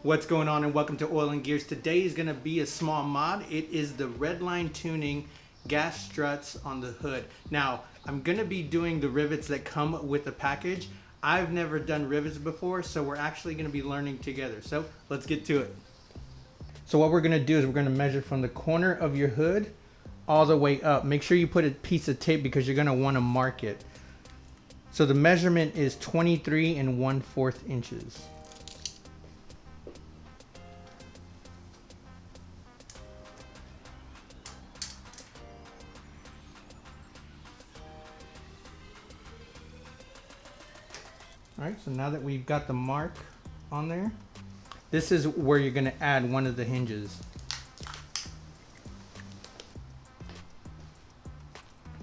What's going on, and welcome to Oil and Gears. Today is going to be a small mod. It is the Redline tuning gas struts on the hood. Now, I'm going to be doing the rivets that come with the package. I've never done rivets before, so we're actually going to be learning together. So let's get to it. So what we're going to do is we're going to measure from the corner of your hood all the way up. Make sure you put a piece of tape because you're going to want to mark it. So the measurement is 23 1/4 inches. All right, so now that we've got the mark on there, this is where you're going to add one of the hinges.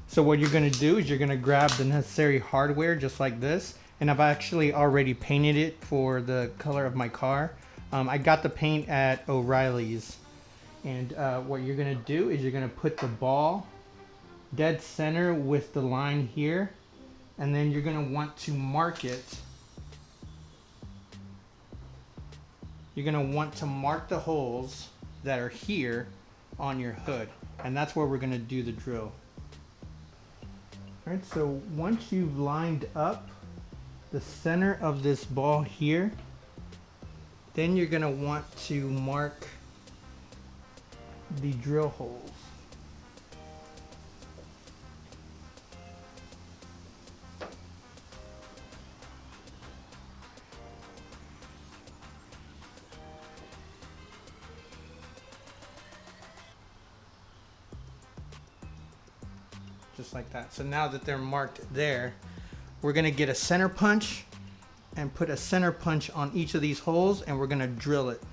So what you're going to do is you're going to grab the necessary hardware just like this, and I've actually already painted it for the color of my car. I got the paint at O'Reilly's, and what you're going to do is you're going to put the ball dead center with the line here, and then you're going to want to mark it. You're going to want to mark the holes that are here on your hood, and that's where we're going to do the drill. All right, so once you've lined up the center of this ball here, then you're going to want to mark the drill holes. Just like that. So now that they're marked there, we're going to get a center punch and put a center punch on each of these holes, and we're going to drill it.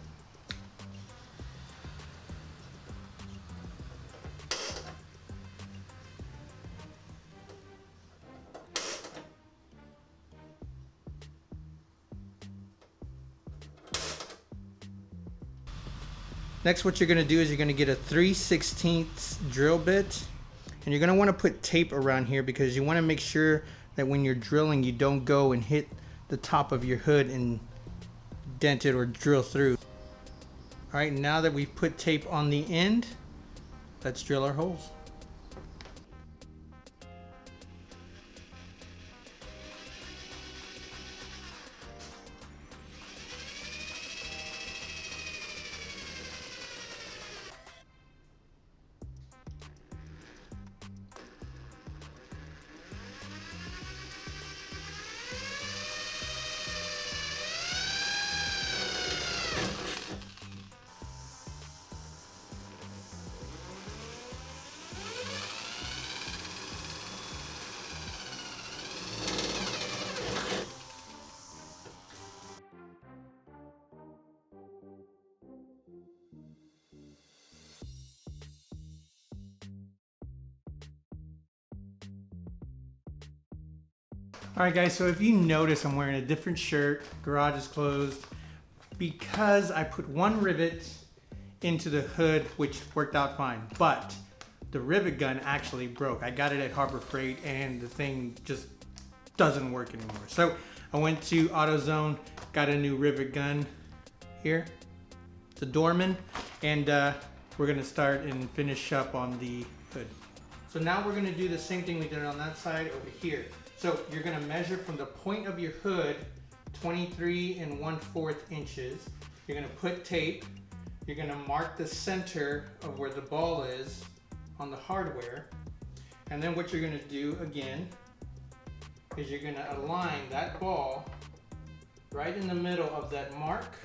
Next, what you're going to do is you're going to get a 3/16 drill bit. And you're going to want to put tape around here because you want to make sure that when you're drilling, you don't go and hit the top of your hood and dent it or drill through. All right, now that we've put tape on the end, let's drill our holes. All right, guys, so if you notice, I'm wearing a different shirt, garage is closed, because I put one rivet into the hood, which worked out fine, but the rivet gun actually broke. I got it at Harbor Freight, and the thing just doesn't work anymore. So I went to AutoZone, got a new rivet gun here. It's a Dorman, and we're gonna start and finish up on the hood. So now we're gonna do the same thing we did on that side over here. So you're gonna measure from the point of your hood 23 1/4 inches. You're gonna put tape. You're gonna mark the center of where the ball is on the hardware. And then what you're gonna do again is you're gonna align that ball right in the middle of that mark.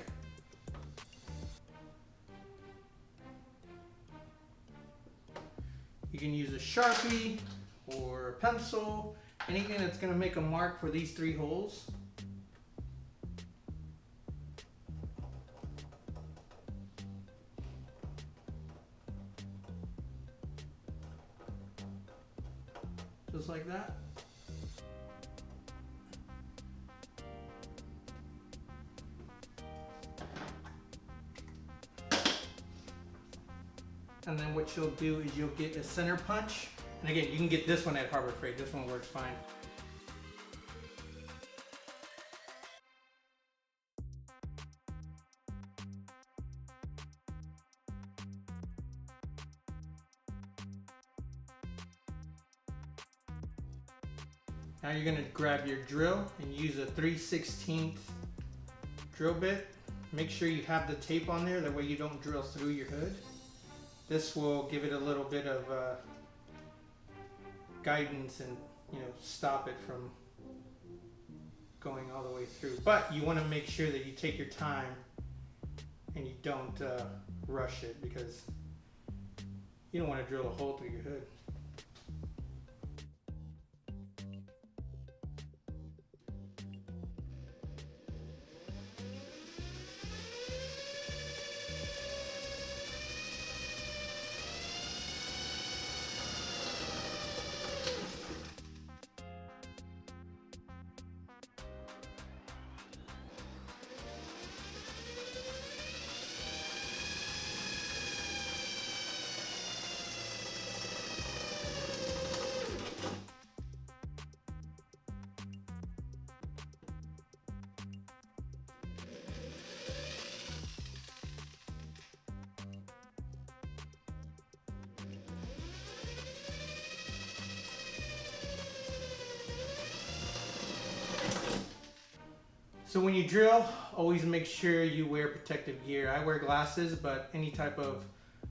You can use a Sharpie or a pencil, anything that's going to make a mark for these three holes. Just like that. And then what you'll do is you'll get a center punch. And again, you can get this one at Harbor Freight. This one works fine. Now you're gonna grab your drill and use a 3/16 drill bit. Make sure you have the tape on there, that way you don't drill through your hood. This will give it a little bit of guidance and, you know, stop it from going all the way through. But you want to make sure that you take your time and you don't rush it, because you don't want to drill a hole through your hood. So when you drill, always make sure you wear protective gear. I wear glasses, but any type of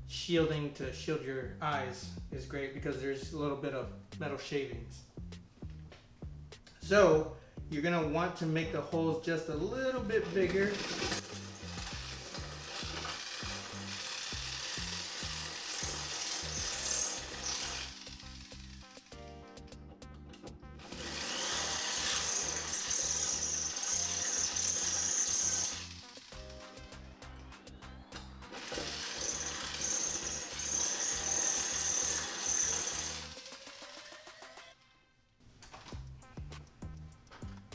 shielding to shield your eyes is great, because there's a little bit of metal shavings. So you're gonna want to make the holes just a little bit bigger.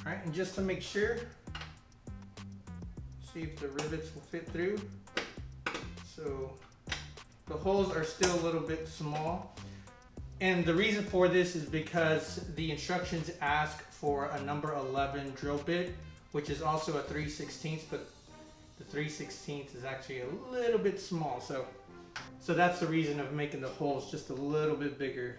All right, and just to make sure, see if the rivets will fit through. So the holes are still a little bit small. And the reason for this is because the instructions ask for a number 11 drill bit, which is also a 3/16, but the 3/16 is actually a little bit small. So that's the reason of making the holes just a little bit bigger.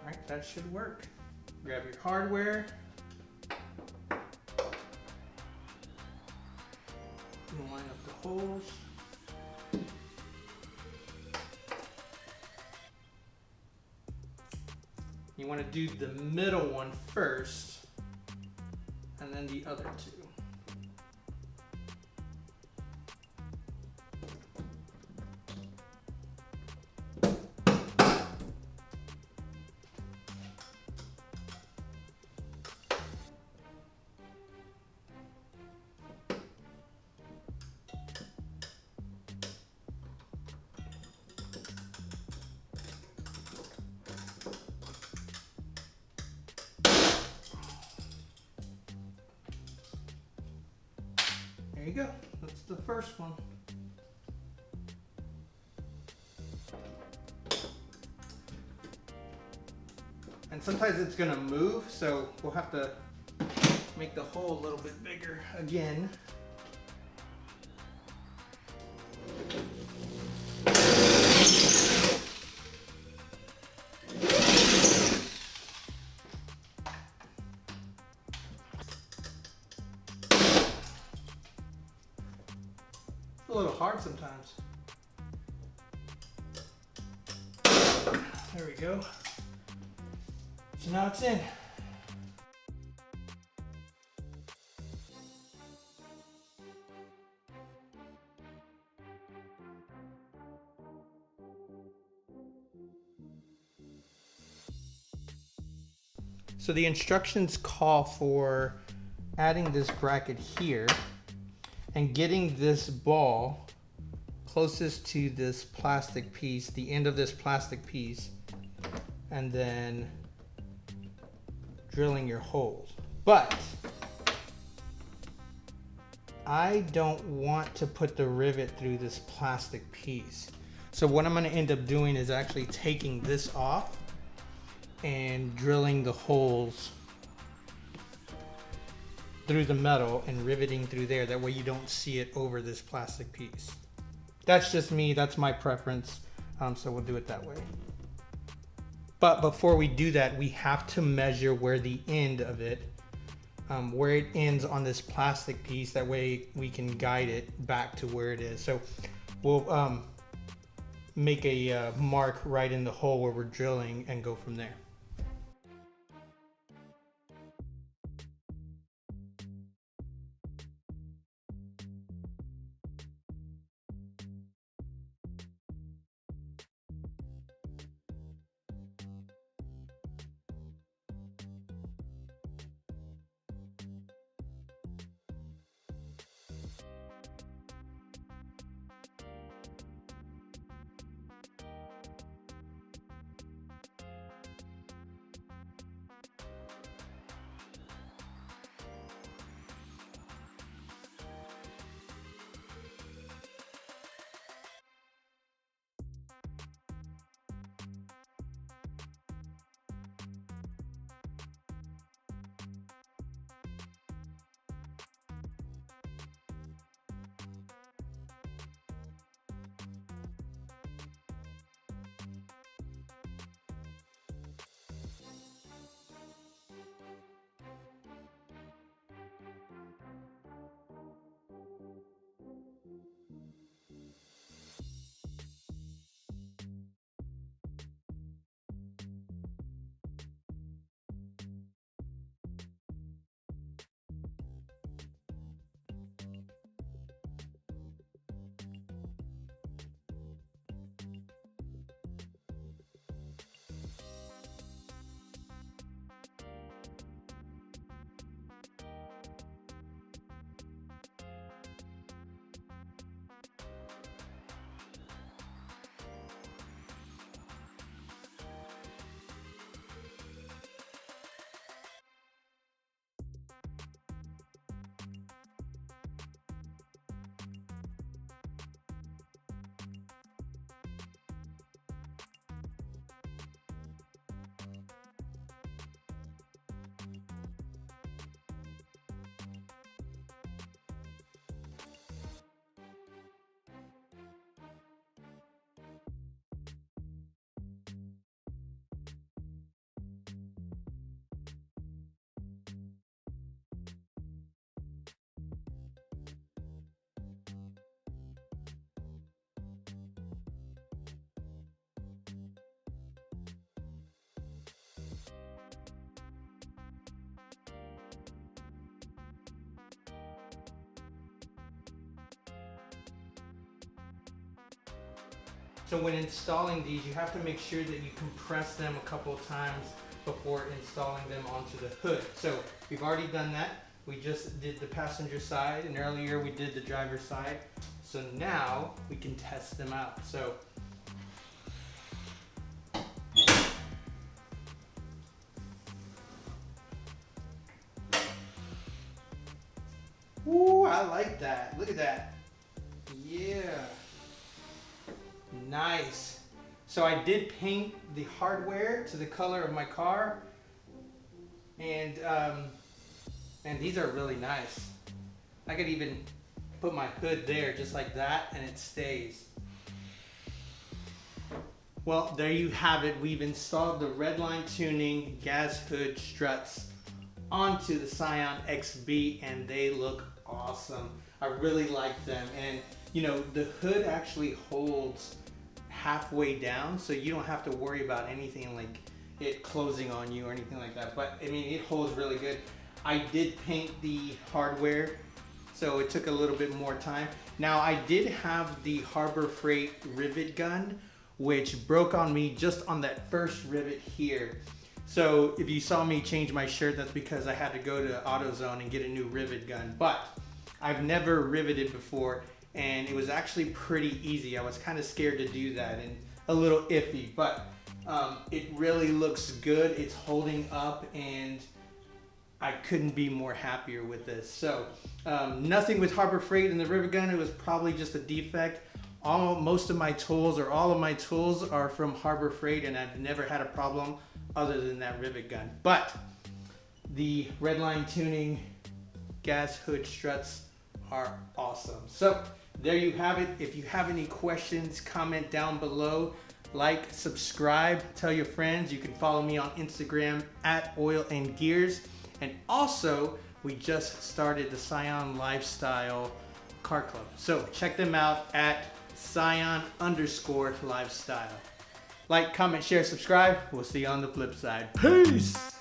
Alright, that should work. Grab your hardware. Line up the holes. You want to do the middle one first, and then the other two. There you go, that's the first one. And sometimes it's gonna move, so we'll have to make the hole a little bit bigger again. A little hard sometimes. There we go. So now it's in. So the instructions call for adding this bracket here and getting this ball closest to this plastic piece, the end of this plastic piece, and then drilling your holes. But I don't want to put the rivet through this plastic piece. So what I'm going to end up doing is actually taking this off and drilling the holes through the metal and riveting through there. That way you don't see it over this plastic piece. That's just me, that's my preference. So we'll do it that way. But before we do that, we have to measure where the end of it, where it ends on this plastic piece. That way we can guide it back to where it is. So we'll make a mark right in the hole where we're drilling and go from there. So when installing these, you have to make sure that you compress them a couple of times before installing them onto the hood. So we've already done that. We just did the passenger side, and earlier we did the driver's side. So now we can test them out. So ooh, I like that. Look at that. Yeah. Nice. So I did paint the hardware to the color of my car, and these are really nice. I could even put my hood there just like that, and it stays. Well, there you have it. We've installed the Redline tuning gas hood struts onto the Scion XB, and they look awesome. I really like them, and you know, the hood actually holds halfway down, so you don't have to worry about anything like it closing on you or anything like that. But I mean, it holds really good. I did paint the hardware, so it took a little bit more time. Now I did have the Harbor Freight rivet gun, which broke on me just on that first rivet here. So if you saw me change my shirt, that's because I had to go to AutoZone and get a new rivet gun. But I've never riveted before, and it was actually pretty easy. I was kind of scared to do that and a little iffy, but it really looks good. It's holding up, and I couldn't be more happier with this. So nothing with Harbor Freight in the rivet gun. It was probably just a defect. Most of my tools, or all of my tools, are from Harbor Freight, and I've never had a problem other than that rivet gun. But the Redline tuning gas hood struts are awesome. So there you have it. If you have any questions, comment down below. Like, subscribe, tell your friends. You can follow me on Instagram at oilandgears. And also, we just started the Scion Lifestyle Car Club. So check them out at Scion_lifestyle. Like, comment, share, subscribe. We'll see you on the flip side. Peace!